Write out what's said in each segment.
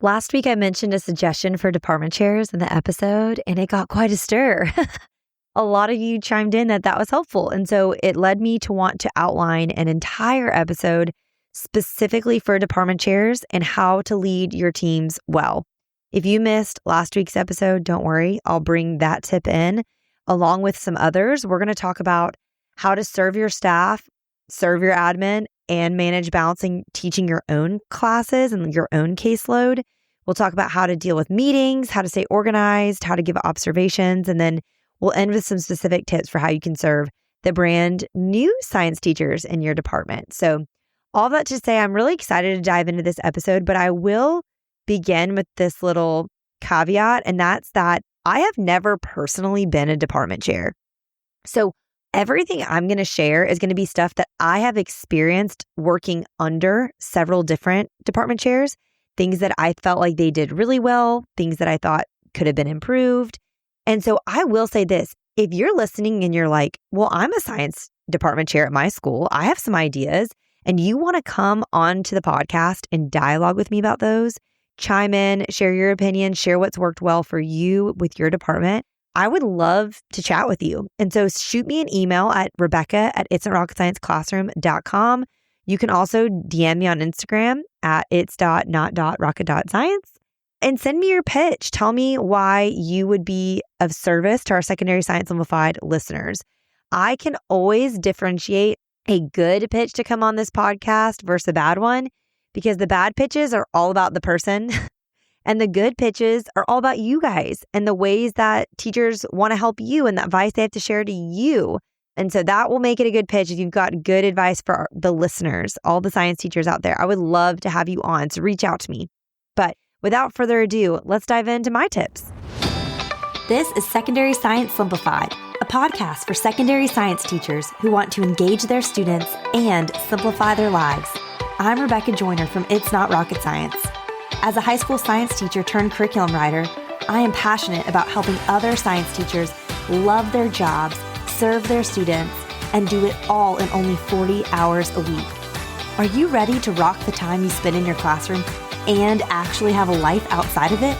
Last week, I mentioned a suggestion for department chairs in the episode, and it got quite a stir. A lot of you chimed in that was helpful. And so it led me to want to outline an entire episode specifically for department chairs and how to lead your teams well. If you missed last week's episode, don't worry. I'll bring that tip in along with some others. We're going to talk about how to serve your staff, serve your admin, and manage balancing teaching your own classes and your own caseload. We'll talk about how to deal with meetings, how to stay organized, how to give observations, and then we'll end with some specific tips for how you can serve the brand new science teachers in your department. So all that to say, I'm really excited to dive into this episode, but I will begin with this little caveat, and that's that I have never personally been a department chair. So everything I'm going to share is going to be stuff that I have experienced working under several different department chairs, things that I felt like they did really well, things that I thought could have been improved. And so I will say this, if you're listening and you're like, well, I'm a science department chair at my school, I have some ideas, and you want to come on to the podcast and dialogue with me about those, chime in, share your opinion, share what's worked well for you with your department, I would love to chat with you. And so shoot me an email at rebecca@itsnotrocketscienceclassroom.com. You can also DM me on Instagram at its.not.rocket.science and send me your pitch. Tell me why you would be of service to our Secondary Science Simplified listeners. I can always differentiate a good pitch to come on this podcast versus a bad one, because the bad pitches are all about the person and the good pitches are all about you guys and the ways that teachers want to help you and the advice they have to share to you. And so that will make it a good pitch if you've got good advice for the listeners, all the science teachers out there. I would love to have you on, so reach out to me. But without further ado, let's dive into my tips. This is Secondary Science Simplified, a podcast for secondary science teachers who want to engage their students and simplify their lives. I'm Rebecca Joyner from It's Not Rocket Science. As a high school science teacher turned curriculum writer, I am passionate about helping other science teachers love their jobs, serve their students, and do it all in only 40 hours a week. Are you ready to rock the time you spend in your classroom and actually have a life outside of it?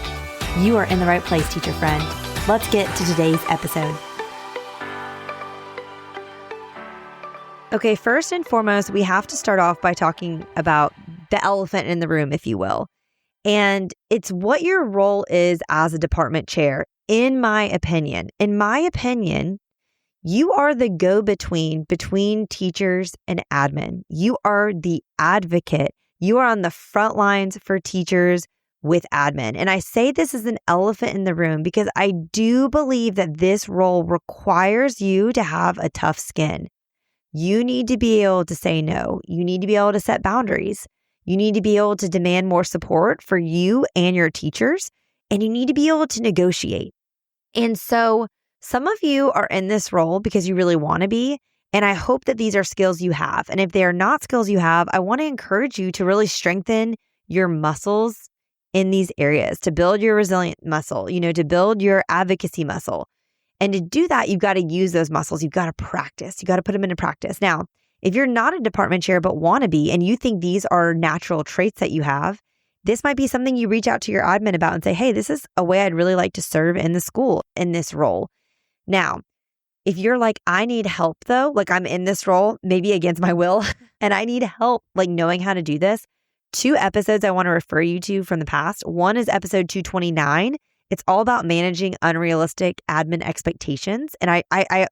You are in the right place, teacher friend. Let's get to today's episode. Okay, first and foremost, we have to start off by talking about the elephant in the room, if you will. And it's what your role is as a department chair, in my opinion. In my opinion, you are the go-between between teachers and admin. You are the advocate. You are on the front lines for teachers with admin. And I say this is an elephant in the room because I do believe that this role requires you to have a tough skin. You need to be able to say no. You need to be able to set boundaries. You need to be able to demand more support for you and your teachers, and you need to be able to negotiate. And so some of you are in this role because you really want to be, and I hope that these are skills you have. And if they are not skills you have, I want to encourage you to really strengthen your muscles in these areas, to build your resilient muscle, to build your advocacy muscle. And to do that, you've got to use those muscles. You've got to practice. You got to put them into practice. Now, if you're not a department chair but want to be, and you think these are natural traits that you have, this might be something you reach out to your admin about and say, hey, this is a way I'd really like to serve in the school in this role. Now, if you're like, I need help though, like I'm in this role, maybe against my will, and I need help like knowing how to do this, 2 episodes I want to refer you to from the past. One is episode 229. It's all about managing unrealistic admin expectations. And I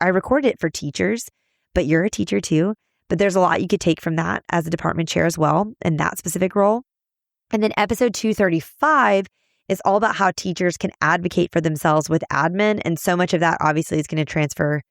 recorded it for teachers, but you're a teacher too. But there's a lot you could take from that as a department chair as well in that specific role. And then episode 235 is all about how teachers can advocate for themselves with admin. And so much of that obviously is going to transfer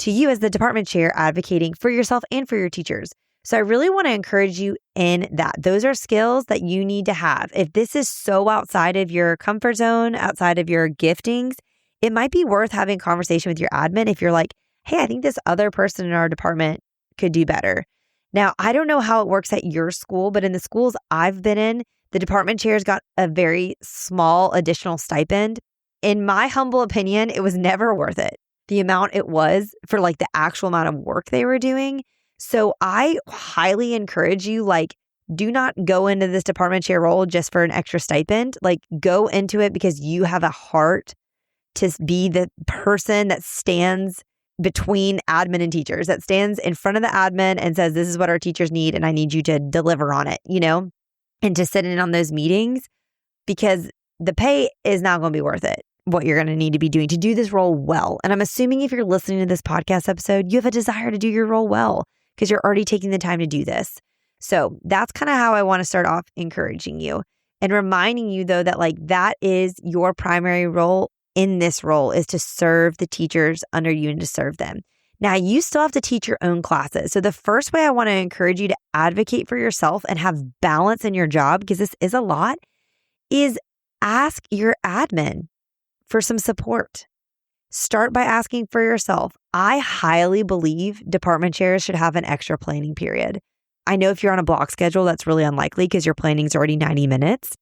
to you as the department chair advocating for yourself and for your teachers. So I really want to encourage you in that. Those are skills that you need to have. If this is so outside of your comfort zone, outside of your giftings, it might be worth having a conversation with your admin if you're like, hey, I think this other person in our department could do better. Now, I don't know how it works at your school, but in the schools I've been in, the department chairs got a very small additional stipend. In my humble opinion, it was never worth it. The amount it was for like the actual amount of work they were doing. So I highly encourage you, like, do not go into this department chair role just for an extra stipend. Like, go into it because you have a heart to be the person that stands between admin and teachers, that stands in front of the admin and says, this is what our teachers need, and I need you to deliver on it, and to sit in on those meetings, because the pay is not going to be worth it, what you're going to need to be doing to do this role well. And I'm assuming if you're listening to this podcast episode, you have a desire to do your role well because you're already taking the time to do this. So that's kind of how I want to start off encouraging you and reminding you, though, that that is your primary role in this role, is to serve the teachers under you and to serve them. Now, you still have to teach your own classes. So the first way I want to encourage you to advocate for yourself and have balance in your job, because this is a lot, is ask your admin for some support. Start by asking for yourself. I highly believe department chairs should have an extra planning period. I know if you're on a block schedule, that's really unlikely because your planning is already 90 minutes.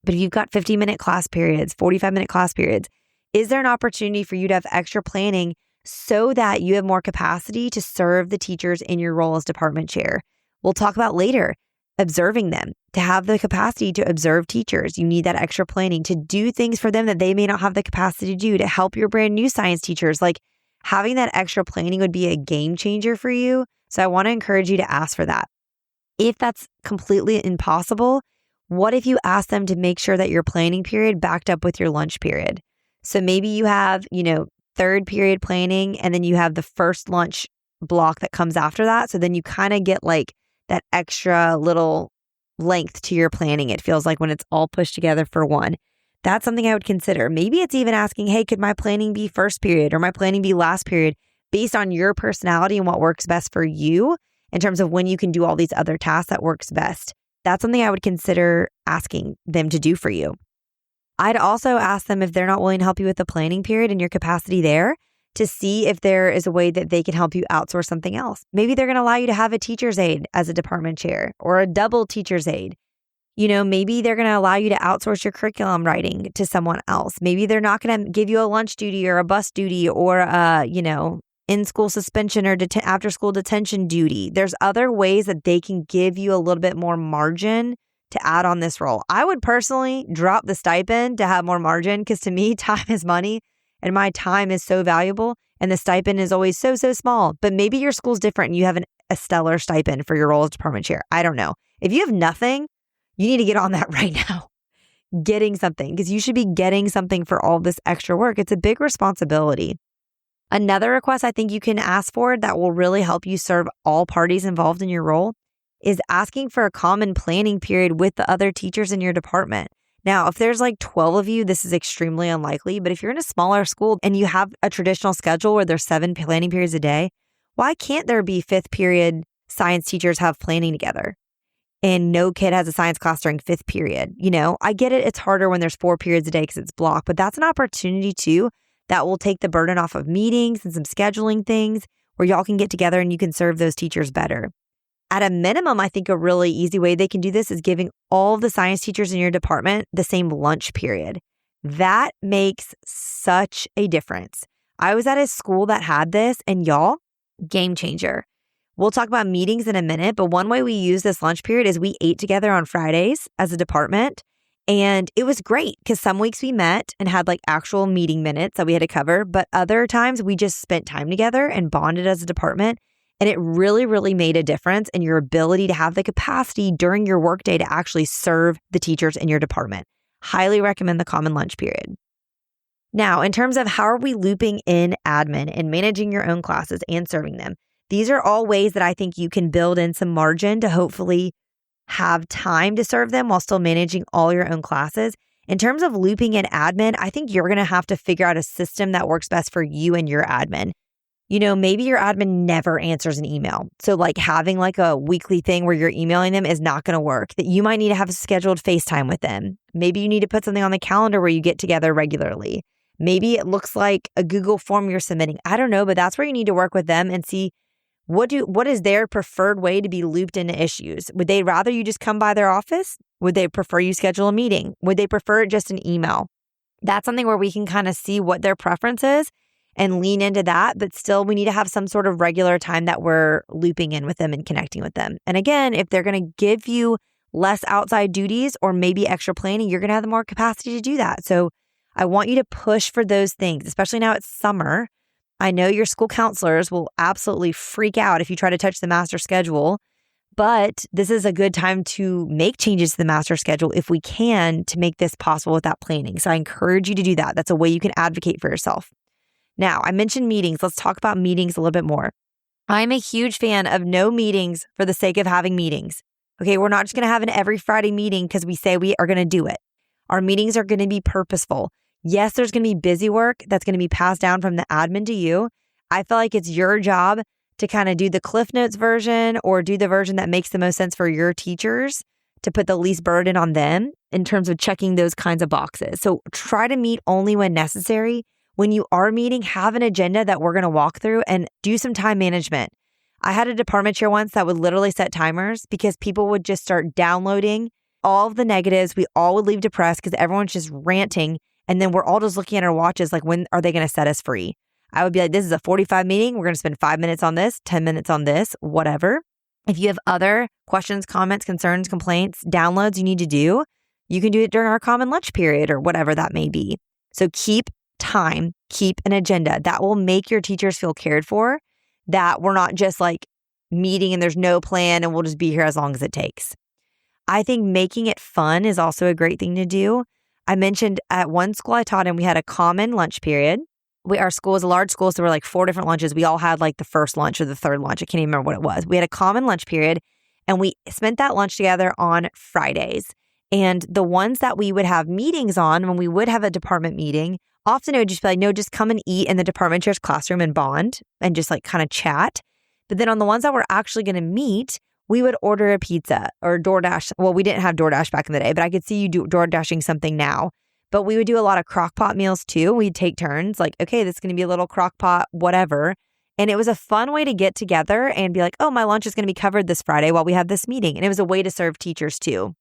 But if you've got 50-minute class periods, 45-minute class periods, is there an opportunity for you to have extra planning so that you have more capacity to serve the teachers in your role as department chair? We'll talk about later, observing them. To have the capacity to observe teachers, you need that extra planning to do things for them that they may not have the capacity to do, to help your brand new science teachers. Like, having that extra planning would be a game changer for you. So I want to encourage you to ask for that. If that's completely impossible, what if you ask them to make sure that your planning period backed up with your lunch period? So maybe you have, third period planning, and then you have the first lunch block that comes after that. So then you kind of get that extra little length to your planning. It feels like when it's all pushed together for one. That's something I would consider. Maybe it's even asking, hey, could my planning be first period or my planning be last period, based on your personality and what works best for you in terms of when you can do all these other tasks that works best. That's something I would consider asking them to do for you. I'd also ask them if they're not willing to help you with the planning period and your capacity there, to see if there is a way that they can help you outsource something else. Maybe they're going to allow you to have a teacher's aide as a department chair or a double teacher's aide. Maybe they're going to allow you to outsource your curriculum writing to someone else. Maybe they're not going to give you a lunch duty or a bus duty or in-school suspension or after-school detention duty. There's other ways that they can give you a little bit more margin to add on this role. I would personally drop the stipend to have more margin, because to me, time is money and my time is so valuable, and the stipend is always so small. But maybe your school's different and you have a stellar stipend for your role as department chair. I don't know. If you have nothing, you need to get on that right now. Getting something, because you should be getting something for all this extra work. It's a big responsibility. Another request I think you can ask for that will really help you serve all parties involved in your role is asking for a common planning period with the other teachers in your department. Now, if there's 12 of you, this is extremely unlikely, but if you're in a smaller school and you have a traditional schedule where there's 7 planning periods a day, why can't there be 5th period science teachers have planning together and no kid has a science class during 5th period? I get it. It's harder when there's 4 periods a day because it's blocked, but that's an opportunity too that will take the burden off of meetings and some scheduling things where y'all can get together and you can serve those teachers better. At a minimum, I think a really easy way they can do this is giving all of the science teachers in your department the same lunch period. That makes such a difference. I was at a school that had this, and y'all, game changer. We'll talk about meetings in a minute, but one way we use this lunch period is we ate together on Fridays as a department. And it was great because some weeks we met and had actual meeting minutes that we had to cover, but other times we just spent time together and bonded as a department. And it really, really made a difference in your ability to have the capacity during your workday to actually serve the teachers in your department. Highly recommend the common lunch period. Now, in terms of how are we looping in admin and managing your own classes and serving them, these are all ways that I think you can build in some margin to hopefully have time to serve them while still managing all your own classes. In terms of looping in admin, I think you're going to have to figure out a system that works best for you and your admin. Maybe your admin never answers an email. So having a weekly thing where you're emailing them is not going to work. That you might need to have a scheduled FaceTime with them. Maybe you need to put something on the calendar where you get together regularly. Maybe it looks like a Google form you're submitting. I don't know, but that's where you need to work with them and see what is their preferred way to be looped into issues. Would they rather you just come by their office? Would they prefer you schedule a meeting? Would they prefer just an email? That's something where we can kind of see what their preference is and lean into that, but still we need to have some sort of regular time that we're looping in with them and connecting with them. And again, if they're going to give you less outside duties or maybe extra planning, you're going to have the more capacity to do that. So I want you to push for those things, especially now it's summer. I know your school counselors will absolutely freak out if you try to touch the master schedule, but this is a good time to make changes to the master schedule if we can to make this possible without planning. So I encourage you to do that. That's a way you can advocate for yourself. Now, I mentioned meetings. Let's talk about meetings a little bit more. I'm a huge fan of no meetings for the sake of having meetings. Okay, we're not just going to have an every Friday meeting because we say we are going to do it. Our meetings are going to be purposeful. Yes, there's going to be busy work that's going to be passed down from the admin to you. I feel like it's your job to kind of do the Cliff Notes version or do the version that makes the most sense for your teachers to put the least burden on them in terms of checking those kinds of boxes. So try to meet only when necessary. When you are meeting, have an agenda that we're going to walk through and do some time management. I had a department chair once that would literally set timers because people would just start downloading all of the negatives. We all would leave depressed because everyone's just ranting. And then we're all just looking at our watches like, when are they going to set us free? I would be like, this is a 45 meeting. We're going to spend 5 minutes on this, 10 minutes on this, whatever. If you have other questions, comments, concerns, complaints, downloads you need to do, you can do it during our common lunch period or whatever that may be. So keep time, keep an agenda. That will make your teachers feel cared for, that we're not just like meeting and there's no plan and we'll just be here as long as it takes. I think making it fun is also a great thing to do. I mentioned at one school I taught in, we had a common lunch period. Our school was a large school, so there were like 4 different lunches. We all had like the first lunch or the third lunch. I can't even remember what it was. We had a common lunch period and we spent that lunch together on Fridays. And the ones that we would have meetings on, when we would have a department meeting, often it would just be like, no, just come and eat in the department chair's classroom and bond and just like kind of chat. But then on the ones that we're actually going to meet, we would order a pizza or DoorDash. Well, we didn't have DoorDash back in the day, but I could see you DoorDashing something now. But we would do a lot of crock pot meals too. We'd take turns like, okay, this is going to be a little crock pot, whatever. And it was a fun way to get together and be like, oh, my lunch is going to be covered this Friday while we have this meeting. And it was a way to serve teachers too.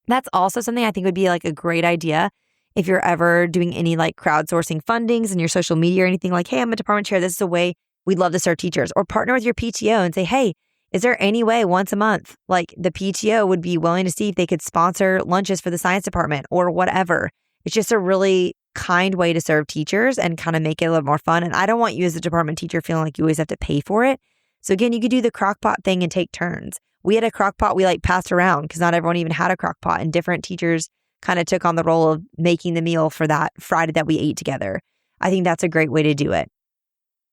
That's also something I think would be like a great idea if you're ever doing any like crowdsourcing fundings in your social media or anything like, hey, I'm a department chair. This is a way we'd love to serve teachers. Or partner with your PTO and say, hey, is there any way once a month, like the PTO would be willing to see if they could sponsor lunches for the science department or whatever. It's just a really kind way to serve teachers and kind of make it a little more fun. And I don't want you as a department teacher feeling like you always have to pay for it. So again, you could do the crock pot thing and take turns. We had a crock pot we like passed around because not everyone even had a crock pot, and different teachers kind of took on the role of making the meal for that Friday that we ate together. I think that's a great way to do it.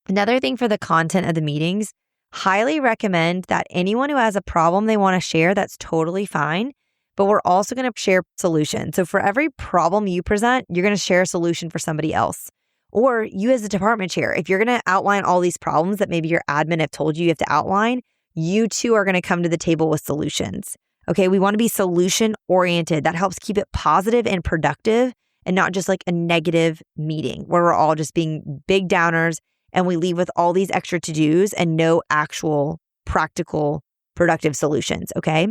Another thing for the content of the meetings, highly recommend that anyone who has a problem they want to share, that's totally fine. But we're also going to share solutions. So for every problem you present, you're going to share a solution for somebody else. Or you as a department chair, if you're going to outline all these problems that maybe your admin have told you have to outline, you too are going to come to the table with solutions. Okay, we want to be solution oriented. That helps keep it positive and productive and not just like a negative meeting where we're all just being big downers and we leave with all these extra to-dos and no actual practical productive solutions. Okay.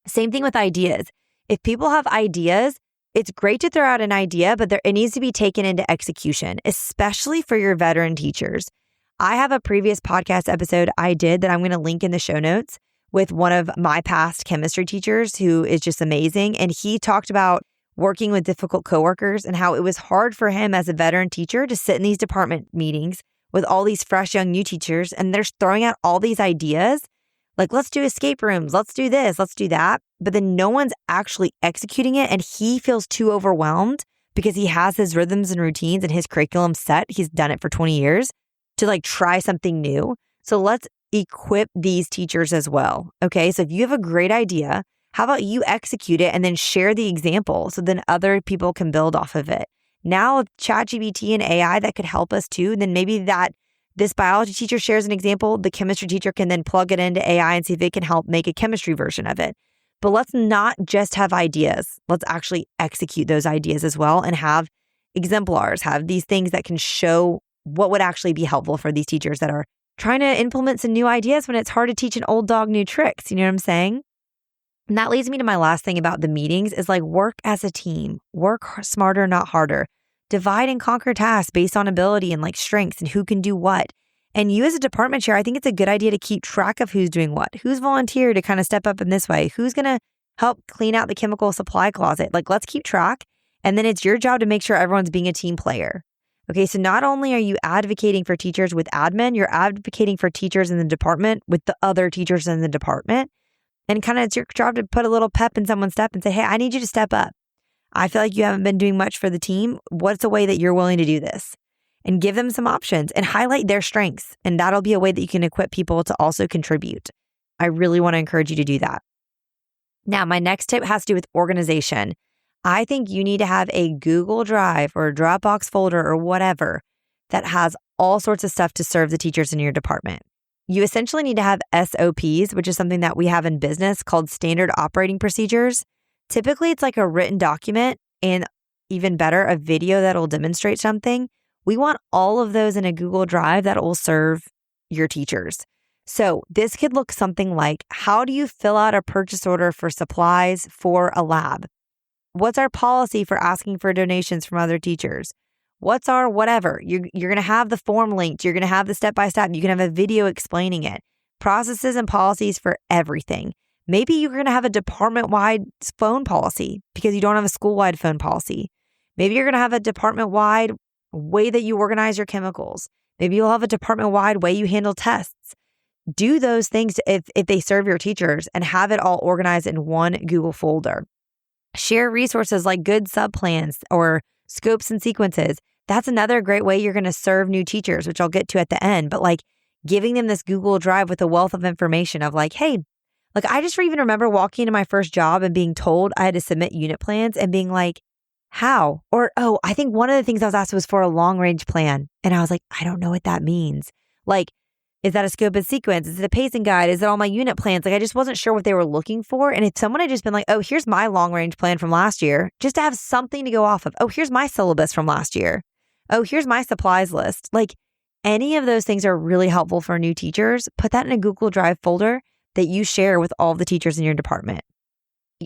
Same thing with ideas. If people have ideas, it's great to throw out an idea, but it needs to be taken into execution, especially for your veteran teachers. I have a previous podcast episode I did that I'm going to link in the show notes with one of my past chemistry teachers who is just amazing. And he talked about working with difficult coworkers and how it was hard for him as a veteran teacher to sit in these department meetings with all these fresh young new teachers. And they're throwing out all these ideas like, let's do escape rooms, let's do this, let's do that. But then no one's actually executing it. And he feels too overwhelmed because he has his rhythms and routines and his curriculum set. He's done it for 20 years to like try something new. So let's equip these teachers as well. Okay. So if you have a great idea, how about you execute it and then share the example so then other people can build off of it? Now with ChatGPT and AI that could help us too, then maybe that this biology teacher shares an example, the chemistry teacher can then plug it into AI and see if it can help make a chemistry version of it. But let's not just have ideas. Let's actually execute those ideas as well and have exemplars, have these things that can show what would actually be helpful for these teachers that are trying to implement some new ideas when it's hard to teach an old dog new tricks. You know what I'm saying? And that leads me to my last thing about the meetings is like work as a team, work smarter, not harder. Divide and conquer tasks based on ability and like strengths and who can do what. And you as a department chair, I think it's a good idea to keep track of who's doing what, who's volunteered to kind of step up in this way, who's going to Help clean out the chemical supply closet. Like, let's keep track. And then it's your job to make sure everyone's being a team player. Okay, so not only are you advocating for teachers with admin, you're advocating for teachers in the department with the other teachers in the department. And kind of it's your job to put a little pep in someone's step and say, hey, I need you to step up. I feel like you haven't been doing much for the team. What's a way that you're willing to do this? And give them some options and highlight their strengths. And that'll be a way that you can equip people to also contribute. I really want to encourage you to do that. Now, my next tip has to do with organization. I think you need to have a Google Drive or a Dropbox folder or whatever that has all sorts of stuff to serve the teachers in your department. You essentially need to have SOPs, which is something that we have in business called standard operating procedures. Typically, it's like a written document and even better, a video that will demonstrate something. We want all of those in a Google Drive that will serve your teachers. So this could look something like, how do you fill out a purchase order for supplies for a lab? What's our policy for asking for donations from other teachers? What's our whatever? You're going to have the form linked. You're going to have the step-by-step. You can have a video explaining it. Processes and policies for everything. Maybe you're going to have a department-wide phone policy because you don't have a school-wide phone policy. Maybe you're going to have a department-wide way that you organize your chemicals. Maybe you'll have a department-wide way you handle tests. Do those things if they serve your teachers and have it all organized in one Google folder. Share resources like good subplans or scopes and sequences. That's another great way you're going to serve new teachers, which I'll get to at the end. But like giving them this Google Drive with a wealth of information of like, hey, like I just even remember walking into my first job and being told I had to submit unit plans and being like, how? Or, oh, I think one of the things I was asked was for a long range plan. And I was like, I don't know what that means. Like, is that a scope and sequence? Is it a pacing guide? Is it all my unit plans? Like, I just wasn't sure what they were looking for. And if someone had just been like, oh, here's my long range plan from last year, just to have something to go off of. Oh, here's my syllabus from last year. Oh, here's my supplies list. Like any of those things are really helpful for new teachers. Put that in a Google Drive folder that you share with all the teachers in your department.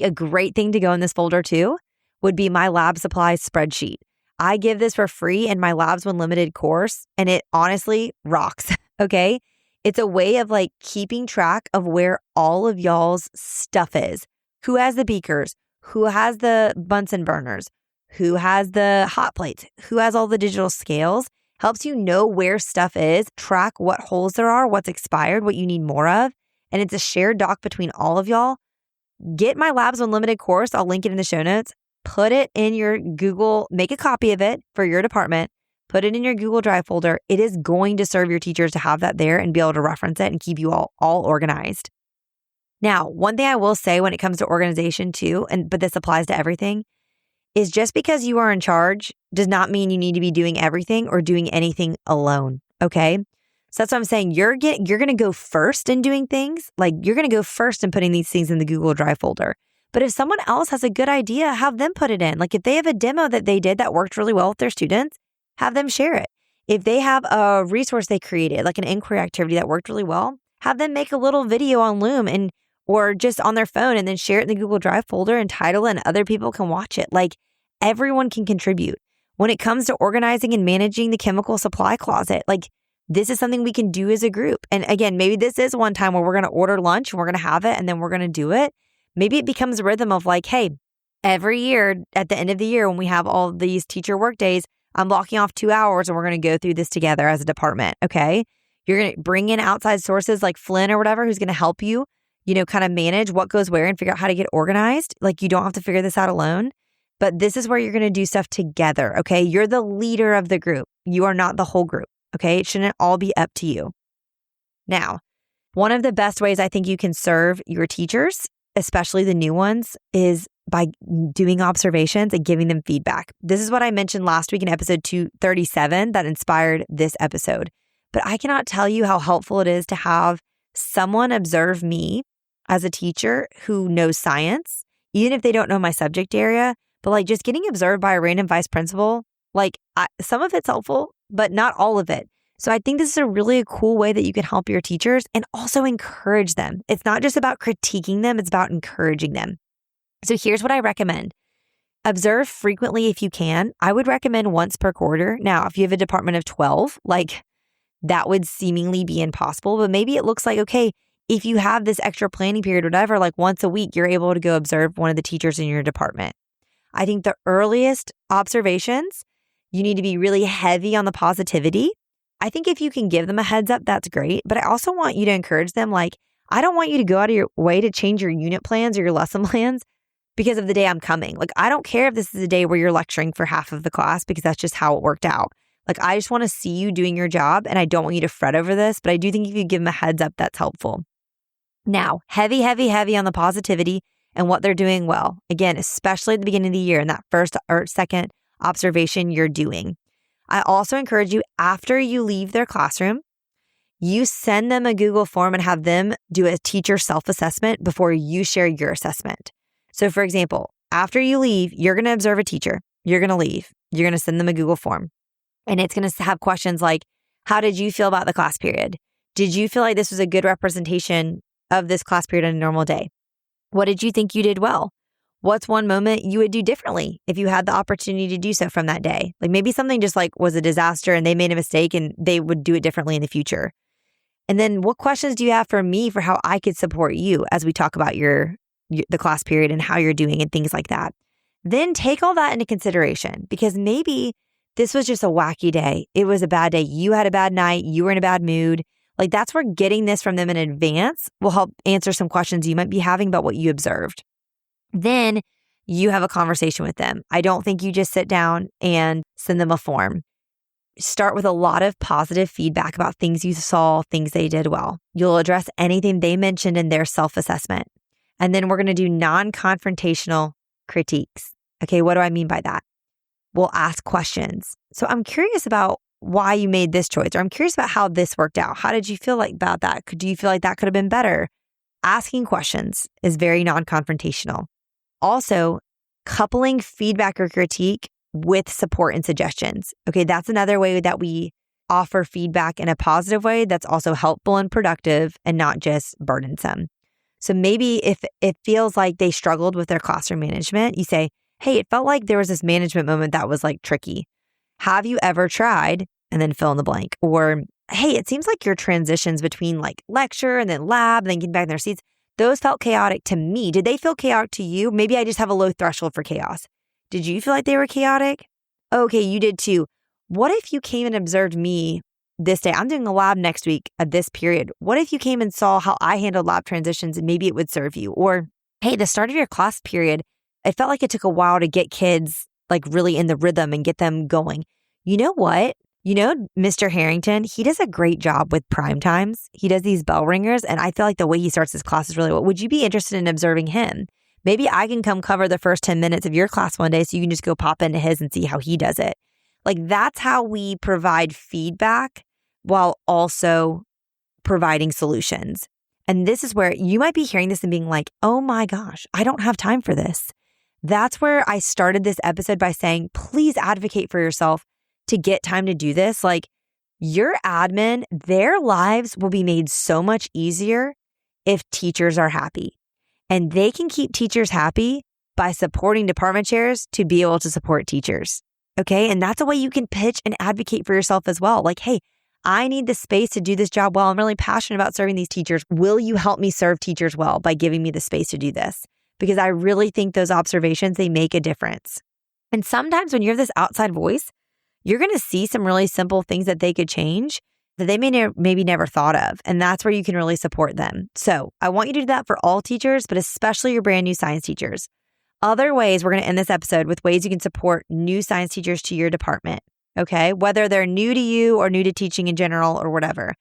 A great thing to go in this folder too would be my lab supplies spreadsheet. I give this for free in my Labs When Limited course, and it honestly rocks, okay? It's a way of like keeping track of where all of y'all's stuff is. Who has the beakers? Who has the Bunsen burners? Who has the hot plates? Who has all the digital scales? Helps you know where stuff is, track what holes there are, what's expired, what you need more of. And it's a shared doc between all of y'all. Get my Labs Unlimited course. I'll link it in the show notes. Put it in your Google, make a copy of it for your department. Put it in your Google Drive folder. It is going to serve your teachers to have that there and be able to reference it and keep you all organized. Now, one thing I will say when it comes to organization too, but this applies to everything, is just because you are in charge does not mean you need to be doing everything or doing anything alone, okay? So that's what I'm saying. You're going to go first in doing things. Like you're going to go first in putting these things in the Google Drive folder. But if someone else has a good idea, have them put it in. Like if they have a demo that they did that worked really well with their students, have them share it. If they have a resource they created, like an inquiry activity that worked really well, have them make a little video on Loom or just on their phone and then share it in the Google Drive folder and title it and other people can watch it. Like everyone can contribute. When it comes to organizing and managing the chemical supply closet, like this is something we can do as a group. And again, maybe this is one time where we're going to order lunch and we're going to have it and then we're going to do it. Maybe it becomes a rhythm of like, hey, every year at the end of the year when we have all these teacher work days, I'm blocking off 2 hours and we're going to go through this together as a department, okay? You're going to bring in outside sources like Flynn or whatever who's going to help you, kind of manage what goes where and figure out how to get organized. Like you don't have to figure this out alone, but this is where you're going to do stuff together, okay? You're the leader of the group. You are not the whole group, okay? It shouldn't all be up to you. Now, one of the best ways I think you can serve your teachers, especially the new ones, is by doing observations and giving them feedback. This is what I mentioned last week in episode 237 that inspired this episode. But I cannot tell you how helpful it is to have someone observe me as a teacher who knows science, even if they don't know my subject area, but like just getting observed by a random vice principal, some of it's helpful, but not all of it. So I think this is a really cool way that you can help your teachers and also encourage them. It's not just about critiquing them, it's about encouraging them. So here's what I recommend. Observe frequently if you can. I would recommend once per quarter. Now, if you have a department of 12, that would seemingly be impossible, but maybe it looks like, okay, if you have this extra planning period, whatever, like once a week, you're able to go observe one of the teachers in your department. I think the earliest observations, you need to be really heavy on the positivity. I think if you can give them a heads up, that's great. But I also want you to encourage them. Like, I don't want you to go out of your way to change your unit plans or your lesson plans because of the day I'm coming. Like, I don't care if this is a day where you're lecturing for half of the class because that's just how it worked out. Like, I just want to see you doing your job and I don't want you to fret over this, but I do think if you give them a heads up, that's helpful. Now, heavy on the positivity and what they're doing well. Again, especially at the beginning of the year and that first or second observation you're doing. I also encourage you, after you leave their classroom, you send them a Google form and have them do a teacher self-assessment before you share your assessment. So for example, after you leave, you're going to observe a teacher. You're going to leave. You're going to send them a Google form. And it's going to have questions like, how did you feel about the class period? Did you feel like this was a good representation of this class period on a normal day? What did you think you did well? What's one moment you would do differently if you had the opportunity to do so from that day? Like maybe something just like was a disaster and they made a mistake and they would do it differently in the future. And then what questions do you have for me for how I could support you as we talk about the class period and how you're doing and things like that? Then take all that into consideration because maybe this was just a wacky day. It was a bad day. You had a bad night. You were in a bad mood. Like that's where getting this from them in advance will help answer some questions you might be having about what you observed. Then you have a conversation with them. I don't think you just sit down and send them a form. Start with a lot of positive feedback about things you saw, things they did well. You'll address anything they mentioned in their self-assessment. And then we're going to do non-confrontational critiques. Okay, what do I mean by that? We'll ask questions. So I'm curious about why you made this choice, or I'm curious about how this worked out. How did you feel like about that? Do you feel like that could have been better? Asking questions is very non-confrontational. Also, coupling feedback or critique with support and suggestions. Okay, that's another way that we offer feedback in a positive way that's also helpful and productive and not just burdensome. So maybe if it feels like they struggled with their classroom management, you say, hey, it felt like there was this management moment that was like tricky. Have you ever tried, and then fill in the blank? Or, hey, it seems like your transitions between like lecture and then lab and then getting back in their seats, those felt chaotic to me. Did they feel chaotic to you? Maybe I just have a low threshold for chaos. Did you feel like they were chaotic? Okay, you did too. What if you came and observed me this day? I'm doing a lab next week at this period. What if you came and saw how I handled lab transitions and maybe it would serve you? Or, hey, the start of your class period, it felt like it took a while to get kids like really in the rhythm and get them going. You know what? You know, Mr. Harrington, he does a great job with prime times. He does these bell ringers, and I feel like the way he starts his class is really well. Would you be interested in observing him? Maybe I can come cover the first 10 minutes of your class one day so you can just go pop into his and see how he does it. Like that's how we provide feedback while also providing solutions. And this is where you might be hearing this and being like, oh my gosh, I don't have time for this. That's where I started this episode by saying, please advocate for yourself to get time to do this. Like your admin, their lives will be made so much easier if teachers are happy. And they can keep teachers happy by supporting department chairs to be able to support teachers. Okay. And that's a way you can pitch and advocate for yourself as well. Like, hey, I need the space to do this job well. I'm really passionate about serving these teachers. Will you help me serve teachers well by giving me the space to do this? Because I really think those observations, they make a difference. And sometimes when you have this outside voice, you're going to see some really simple things that they could change that they maybe never thought of. And that's where you can really support them. So I want you to do that for all teachers, but especially your brand new science teachers. Other ways, we're going to end this episode with ways you can support new science teachers to your department. Okay, whether they're new to you or new to teaching in general or whatever.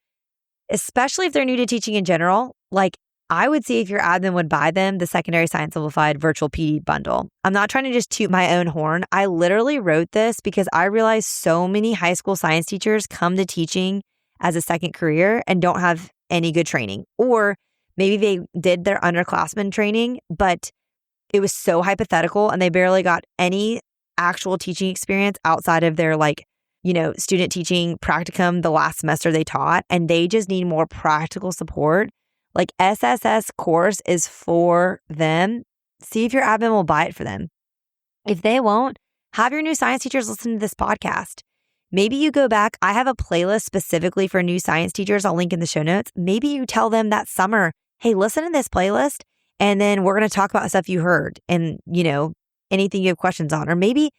Especially if they're new to teaching in general, like I would see if your admin would buy them the Secondary Science Simplified Virtual PD bundle. I'm not trying to just toot my own horn. I literally wrote this because I realized so many high school science teachers come to teaching as a second career and don't have any good training. Or maybe they did their underclassmen training, but it was so hypothetical and they barely got any actual teaching experience outside of their student teaching practicum the last semester they taught. And they just need more practical support. Like SSS course is for them. See if your admin will buy it for them. If they won't, have your new science teachers listen to this podcast. Maybe you go back. I have a playlist specifically for new science teachers. I'll link in the show notes. Maybe you tell them that summer, hey, listen to this playlist, and then we're going to talk about stuff you heard and, anything you have questions on. Or maybe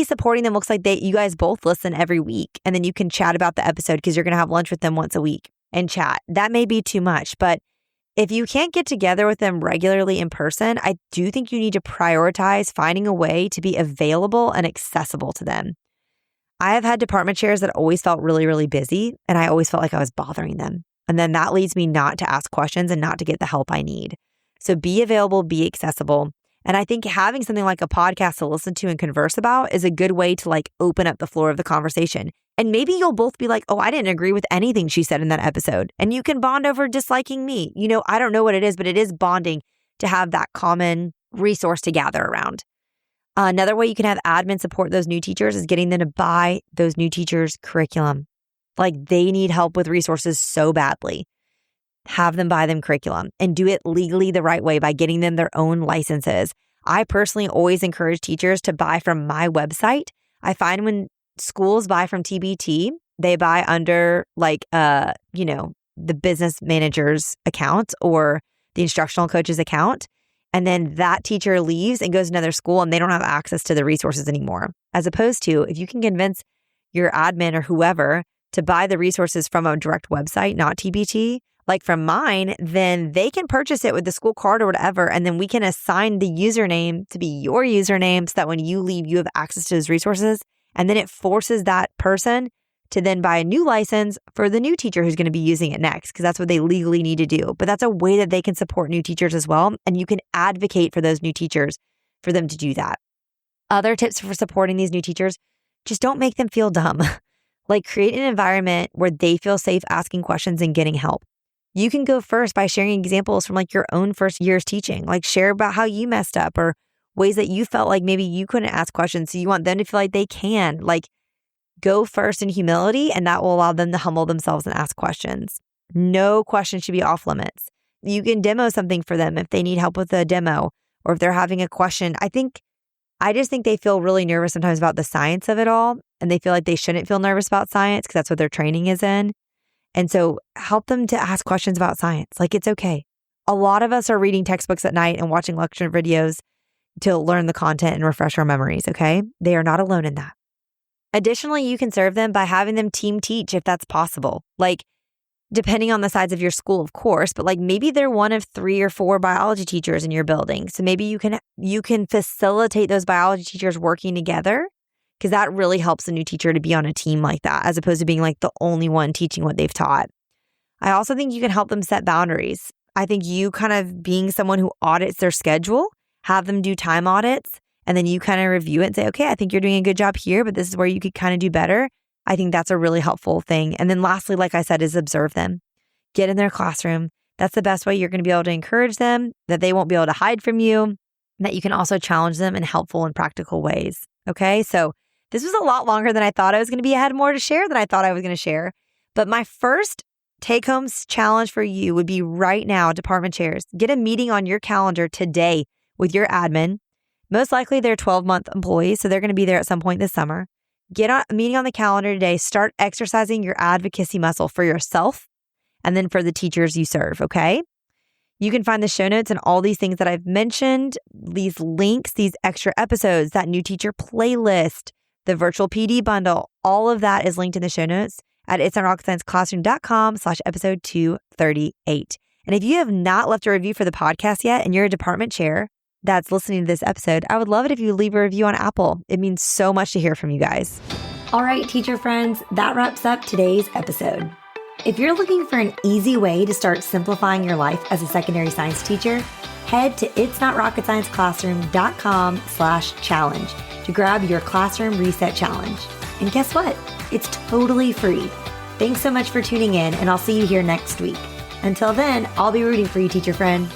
supporting them looks like you guys both listen every week, and then you can chat about the episode because you're going to have lunch with them once a week and chat. That may be too much, but if you can't get together with them regularly in person, I do think you need to prioritize finding a way to be available and accessible to them. I have had department chairs that always felt really, really busy, and I always felt like I was bothering them. And then that leads me not to ask questions and not to get the help I need. So be available, be accessible. And I think having something like a podcast to listen to and converse about is a good way to open up the floor of the conversation. And maybe you'll both be like, oh, I didn't agree with anything she said in that episode. And you can bond over disliking me. I don't know what it is, but it is bonding to have that common resource to gather around. Another way you can have admin support those new teachers is getting them to buy those new teachers curriculum. They need help with resources so badly. Have them buy them curriculum and do it legally the right way by getting them their own licenses. I personally always encourage teachers to buy from my website. I find when schools buy from TBT, they buy under the business manager's account or the instructional coach's account. And then that teacher leaves and goes to another school and they don't have access to the resources anymore. As opposed to if you can convince your admin or whoever to buy the resources from a direct website, not TBT, like from mine, then they can purchase it with the school card or whatever. And then we can assign the username to be your username so that when you leave, you have access to those resources. And then it forces that person to then buy a new license for the new teacher who's going to be using it next, because that's what they legally need to do. But that's a way that they can support new teachers as well. And you can advocate for those new teachers for them to do that. Other tips for supporting these new teachers, just don't make them feel dumb. Create an environment where they feel safe asking questions and getting help. You can go first by sharing examples from your own first year's teaching. Share about how you messed up or ways that you felt like maybe you couldn't ask questions. So you want them to feel like they can. Go first in humility, and that will allow them to humble themselves and ask questions. No question should be off limits. You can demo something for them if they need help with a demo or if they're having a question. I just think they feel really nervous sometimes about the science of it all, and they feel like they shouldn't feel nervous about science because that's what their training is in. And so help them to ask questions about science. It's okay. A lot of us are reading textbooks at night and watching lecture videos to learn the content and refresh our memories, okay? They are not alone in that. Additionally, you can serve them by having them team teach if that's possible. Depending on the size of your school, of course, but maybe they're one of 3 or 4 biology teachers in your building. So maybe you can facilitate those biology teachers working together, because that really helps a new teacher to be on a team like that, as opposed to being the only one teaching what they've taught. I also think you can help them set boundaries. I think you kind of being someone who audits their schedule, have them do time audits, and then you kind of review it and say, okay, I think you're doing a good job here, but this is where you could kind of do better. I think that's a really helpful thing. And then lastly, like I said, is observe them. Get in their classroom. That's the best way you're going to be able to encourage them, that they won't be able to hide from you, and that you can also challenge them in helpful and practical ways. Okay, so this was a lot longer than I thought I was going to be. I had more to share than I thought I was going to share. But my first take-home challenge for you would be right now, department chairs, get a meeting on your calendar today with your admin. Most likely they're 12-month employees, so they're going to be there at some point this summer. Get a meeting on the calendar today. Start exercising your advocacy muscle for yourself and then for the teachers you serve, okay? You can find the show notes and all these things that I've mentioned, these links, these extra episodes, that new teacher playlist, the virtual PD bundle, all of that is linked in the show notes at itsnotrocketscienceclassroom.com/episode 238. And if you have not left a review for the podcast yet and you're a department chair that's listening to this episode, I would love it if you leave a review on Apple. It means so much to hear from you guys. All right, teacher friends, that wraps up today's episode. If you're looking for an easy way to start simplifying your life as a secondary science teacher, head to itsnotrocketscienceclassroom.com/challenge to grab your classroom reset challenge. And guess what? It's totally free. Thanks so much for tuning in, and I'll see you here next week. Until then, I'll be rooting for you, teacher friend.